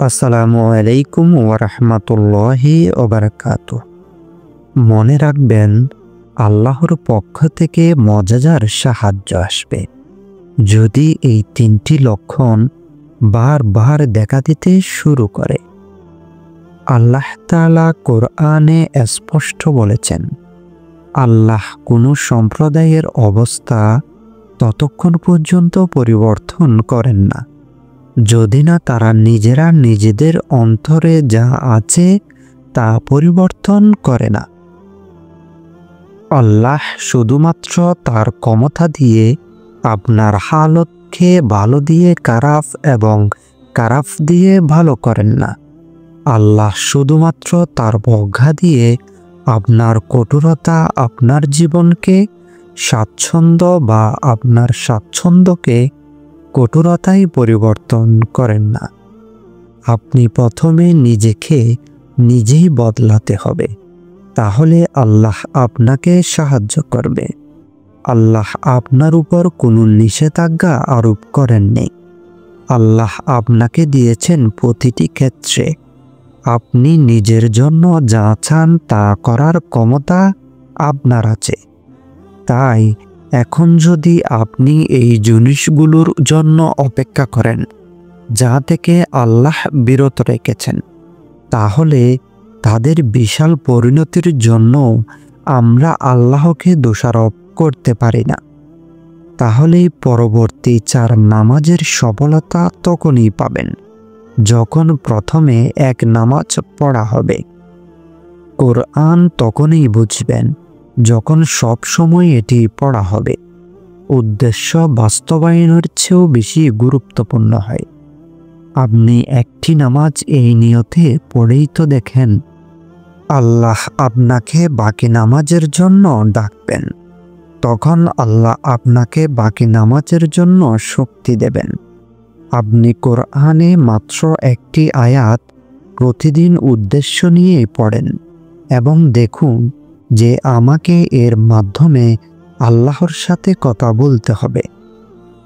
আসসালামু আলাইকুম ওয়া রাহমাতুল্লাহি ওয়া বারাকাতুহু। মনে রাখবেন, আল্লাহর পক্ষ থেকে মজাদার সাহায্য আসবে যদি এই তিনটি লক্ষণ বারবার দেখা দিতে শুরু করে। আল্লাহ তাআলা কোরআনে স্পষ্ট বলেছেন, আল্লাহ কোনো সম্প্রদায়ের অবস্থা ততক্ষণ পর্যন্ত পরিবর্তন করেন না যদি না তারা নিজেরা নিজেদের অন্তরে যা আছে তা পরিবর্তন করে না। আল্লাহ শুধুমাত্র তার ক্ষমতা দিয়ে আপনার হালতকে ভালো দিয়ে খারাপ এবং খারাপ দিয়ে ভালো করেন না। আল্লাহ শুধুমাত্র তার প্রজ্ঞা দিয়ে আপনার কঠোরতা আপনার জীবনকে স্বাচ্ছন্দ্য বা আপনার স্বাচ্ছন্দ্যকে কঠোরতায় পরিবর্তন করেন না। আপনি প্রথমে নিজেকে নিজেই বদলাতে হবে, তাহলে আল্লাহ আপনাকে সাহায্য করবে। আল্লাহ আপনার উপর কোনো নিষেধাজ্ঞা আরোপ করেননি। আল্লাহ আপনাকে দিয়েছেন প্রতিটি ক্ষেত্রে। আপনি নিজের জন্য যা চান তা করার ক্ষমতা আপনার আছে। তাই এখন যদি আপনি এই জিনিসগুলোর জন্য অপেক্ষা করেন যা থেকে আল্লাহ বিরত রেখেছেন, তাহলে তাদের বিশাল পরিণতির জন্য আমরা আল্লাহকে দোষারোপ করতে পারি না। তাহলেই পরবর্তী 4 নামাজের সফলতা তখনই পাবেন যখন প্রথমে এক নামাজ পড়া হবে। কোরআন তখনই বুঝবেন যখন সব সময় এটি পড়া হবে। উদ্দেশ্য বাস্তবায়নের চেয়েও বেশি গুরুত্বপূর্ণ হয়। আপনি একটি নামাজ এই নিয়তে পড়েই তো দেখেন, আল্লাহ আপনাকে বাকি নামাজের জন্য ডাকবেন। তখন আল্লাহ আপনাকে বাকি নামাজের জন্য শক্তি দেবেন। আপনি কোরআনে মাত্র একটি আয়াত প্রতিদিন উদ্দেশ্য নিয়ে পড়েন এবং দেখুন যে আমাকে এর মাধ্যমে আল্লাহর সাথে কথা বলতে হবে।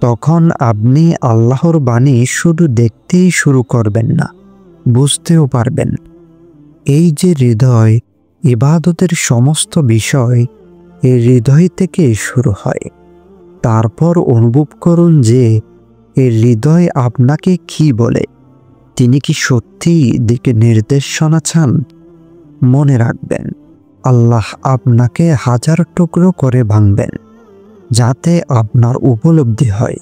তখন আপনি আল্লাহর বাণী শুধু দেখতেই শুরু করবেন না, বুঝতেও পারবেন। এই যে হৃদয় ইবাদতের সমস্ত বিষয় এই হৃদয় থেকে শুরু হয়। তারপর অনুভব করুন যে এই হৃদয় আপনাকে কি বলে। তিনি কি সত্যি দিকে নির্দেশনা চান? মনে রাখবেন, আল্লাহ আপনাকে হাজার টুকরো করে ভাঙবেন যাতে আপনার উপলব্ধি হয়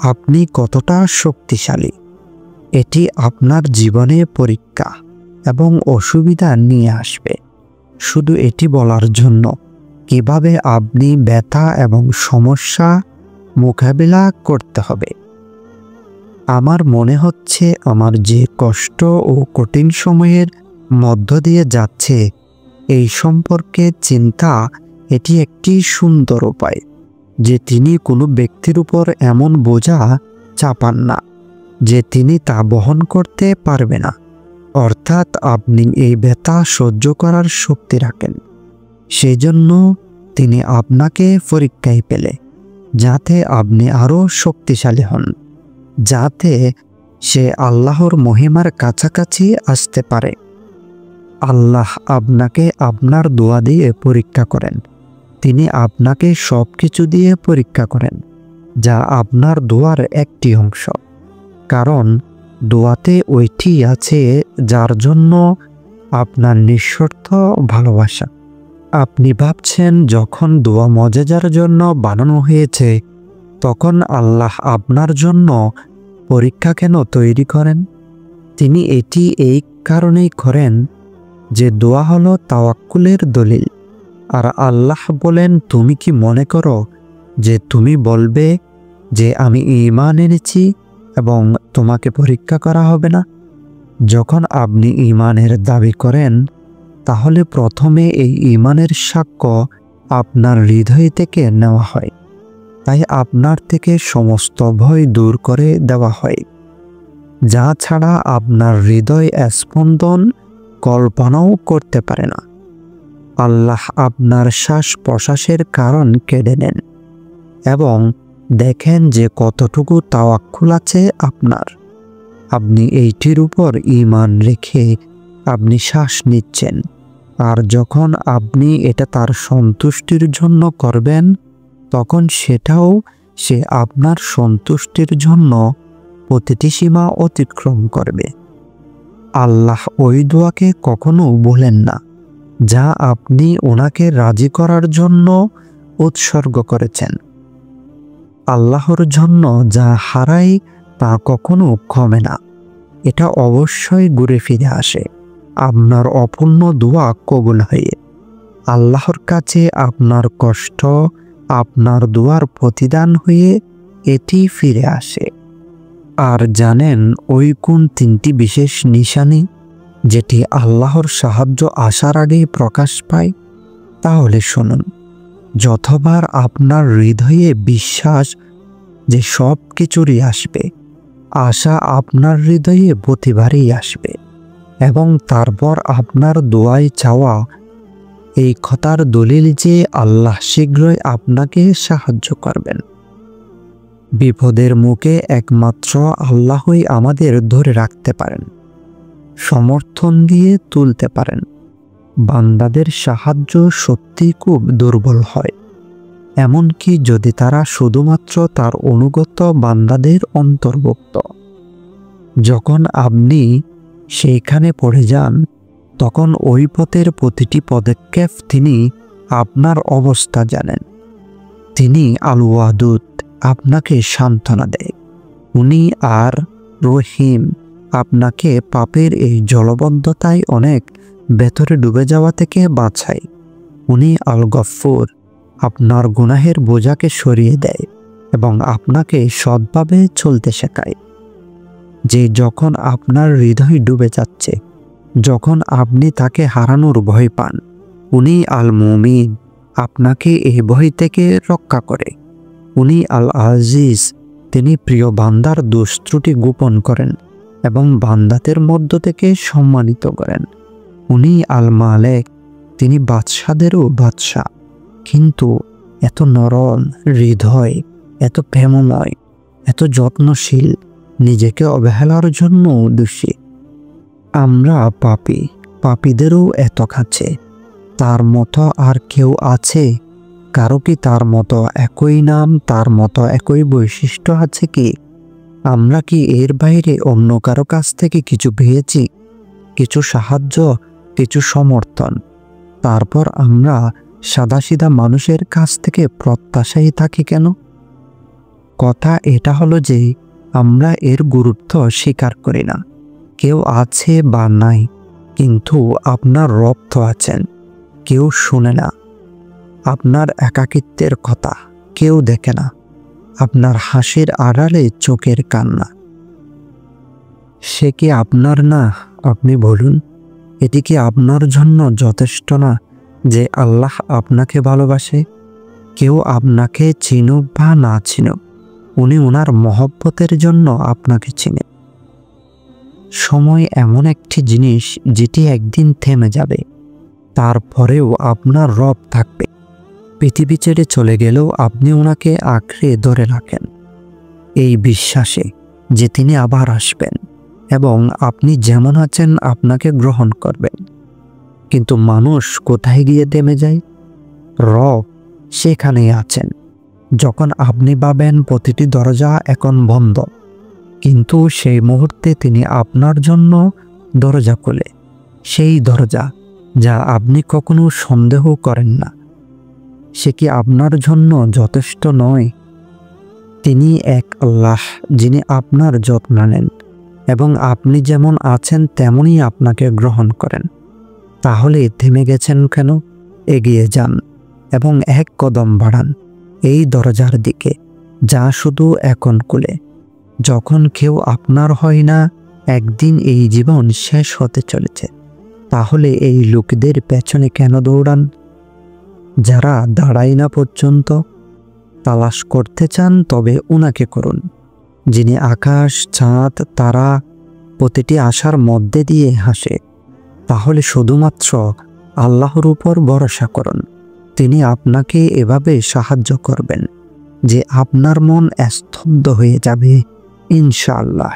আপনি কতটা শক্তিশালী। এটি আপনার জীবনে পরীক্ষা এবং অসুবিধা নিয়ে আসবে, শুধু এটি বলার জন্য কিভাবে আপনি ব্যথা এবং সমস্যা মোকাবিলা করতে হবে। আমার মনে হচ্ছে আমার যে কষ্ট ও কঠিন সময়ের মধ্য দিয়ে যাচ্ছে এই সম্পর্কে চিন্তা, এটি একটি সুন্দর উপায় যে তিনি কোনো ব্যক্তির উপর এমন বোঝা চাপান না যে তিনি তা বহন করতে পারবে না। অর্থাৎ আপনি এই ব্যথা সহ্য করার শক্তি রাখেন। সেজন্য তিনি আপনাকে পরীক্ষায় পেলে যাতে আপনি আরও শক্তিশালী হন, যাতে সে আল্লাহর মহিমার কাছাকাছি আসতে পারে। আল্লাহ আপনাকে আপনার দোয়া দিয়ে পরীক্ষা করেন। তিনি আপনাকে সব কিছু দিয়ে পরীক্ষা করেন যা আপনার দোয়ার একটি অংশ, কারণ দোয়াতে ওইটি আছে যার জন্য আপনার নিঃশর্ত ভালোবাসা। আপনি ভাবছেন যখন দোয়া মজাদার জন্য বানানো হয়েছে, তখন আল্লাহ আপনার জন্য পরীক্ষা কেন তৈরি করেন? তিনি এটি এই কারণেই করেন যে দোয়া হলো তাওয়াক্কুলের দলিল। আর আল্লাহ বলেন, তুমি কি মনে করো যে তুমি বলবে যে আমি ঈমান এনেছি এবং তোমাকে পরীক্ষা করা হবে না? যখন আপনি ঈমানের দাবি করেন, তাহলে প্রথমে এই ঈমানের সাক্ষ্য আপনার হৃদয় থেকে নেওয়া হয়। তাই আপনার থেকে সমস্ত ভয় দূর করে দেওয়া হয়, যা ছাড়া আপনার হৃদয় স্পন্দন কল্পনাও করতে পারে না। আল্লাহ আপনার শ্বাস প্রশ্বাসের কারণ কেড়ে নেন এবং দেখেন যে কতটুকু তাওয়াক্কুল আছে আপনার। আপনি এইটির উপর ঈমান রেখে আপনি শ্বাস নিচ্ছেন, আর যখন আপনি এটা তার সন্তুষ্টির জন্য করবেন, তখন সেটাও সে আপনার সন্তুষ্টির জন্য প্রতিটি সীমা অতিক্রম করবে। আল্লাহ ওই দোয়াকে কখনো ভুলেন না যা আপনি ওনাকে রাজি করার জন্য উৎসর্গ করেছেন। আল্লাহর জন্য যা হারাই তা কখনো কমে না, এটা অবশ্যই ঘুরে ফিরে আসে আপনার অপূর্ণ দোয়া কবুল হয়ে। আল্লাহর কাছে আপনার কষ্ট আপনার দোয়ার প্রতিদান হয়ে এটি ফিরে আসে। আর জানেন ওই কোন তিনটি বিশেষ নিশানি যেটি আল্লাহর সাহায্য আসার আগেই প্রকাশ পায়? তাহলে শুনুন। যতবার আপনার হৃদয়ে বিশ্বাস যে সব কিছুরই আসবে, আশা আপনার হৃদয়ে প্রতিবারই আসবে, এবং তারপর আপনার দোয়ায় চাওয়া এই কথার দলিল যে আল্লাহ শীঘ্রই আপনাকে সাহায্য করবেন। বিপদের মুখে একমাত্র আল্লাহই আমাদের ধরে রাখতে পারেন, সমর্থন দিয়ে তুলতে পারেন। বান্দাদের সাহায্য সত্যি খুব দুর্বল হয়, এমনকি যদি তারা শুধুমাত্র তার অনুগত বান্দাদের অন্তর্ভুক্ত। যখন আপনি সেইখানে পড়ে যান, তখন ওই পথের প্রতিটি পদক্ষেপ তিনি আপনার অবস্থা জানেন। তিনি আল ওয়াদুদ, আপনাকে সান্ত্বনা দেয়। উনি আর রহিম, আপনাকে পাপের এই জলবদ্ধতায় অনেক ভেতরে ডুবে যাওয়া থেকে বাঁচায়। উনি আল গফুর, আপনার গুনাহের বোঝাকে সরিয়ে দেয় এবং আপনাকে সৎভাবে চলতে শেখায়। যে যখন আপনার হৃদয় ডুবে যাচ্ছে, যখন আপনি তাকে হারানোর ভয় পান, উনি আল মুমিন, আপনাকে এই ভয় থেকে রক্ষা করে। উনি আল আজিজ, তিনি প্রিয় বান্দার দোষ ত্রুটি গোপন করেন এবং বান্দাদের মধ্য থেকে সম্মানিত করেন। উনি আল মালেক, তিনি বাদশাদেরও বাদশাহ, কিন্তু এত নরম হৃদয়, এত প্রেমময়, এত যত্নশীল, নিজেকে অবহেলার জন্য দোষী। আমরা পাপী, পাপীদেরও এত কাছে। তার মতো আর কেউ আছে? কারো কি তার মতো একই নাম, তার মতো একই বৈশিষ্ট্য আছে কি? আমরা কি এর বাইরে অন্য কারো কাছ থেকে কিছু পেয়েছি? কিছু সাহায্য, কিছু সমর্থন? তারপর আমরা সাদাসিধা মানুষের কাছ থেকে প্রত্যাশাই থাকি কেন? কথা এটা হলো যে আমরা এর গুরুত্ব স্বীকার করি না। কেউ আছে বা নাই, কিন্তু আপনার রব তো আছেন। কেউ শুনে না আপনার একাকিত্বের কথা, কেউ দেখে না আপনার হাসির আড়ালে চোখের কান্না। সে কি আপনার না? আপনি বলুন, এটি কি আপনার জন্য যথেষ্ট না যে আল্লাহ আপনাকে ভালোবাসে? কেউ আপনাকে চিনুক বা না চিনুক, উনি ওনার মহব্বতের জন্য আপনাকে চিনেন। সময় এমন একটি জিনিস যেটি একদিন থেমে যাবে, তারপরেও আপনার রব থাকবে। পৃথিবী ছেড়ে চলে গেলেও আপনি ওনাকে আঁকড়ে ধরে রাখেন এই বিশ্বাসে যে তিনি আবার আসবেন এবং আপনি যেমন আছেন আপনাকে গ্রহণ করবেন। কিন্তু মানুষ কোথায় গিয়ে থেমে যায়? রব সেখানেই আছেন। যখন আপনি ভাবেন প্রতিটি দরজা এখন বন্ধ, কিন্তু সেই মুহূর্তে তিনি আপনার জন্য দরজা খোলে, সেই দরজা যা আপনি কখনো সন্দেহ করেন না। সে কি আপনার জন্য যথেষ্ট নয়? তিনি এক আল্লাহ যিনি আপনার যত্ন নেন এবং আপনি যেমন আছেন তেমনই আপনাকে গ্রহণ করেন। তাহলে থেমে গেছেন কেন? এগিয়ে যান এবং এক কদম বাড়ান এই দরজার দিকে, যা শুধু এখন খুলে। যখন কেউ আপনার হয় না, একদিন এই জীবন শেষ হতে চলেছে। তাহলে এই লোকদের পেছনে কেন দৌড়ান, যারা দাঁড়ায় না পর্যন্ত? তালাশ করতে চান তবে উনাকে করুন, যিনি আকাশ, চাঁদ, তারা প্রতিটি আশার মধ্যে দিয়ে হাসে। তাহলে শুধুমাত্র আল্লাহর উপর ভরসা করুন। তিনি আপনাকে এভাবে সাহায্য করবেন যে আপনার মন স্তব্ধ হয়ে যাবে, ইনশাআল্লাহ।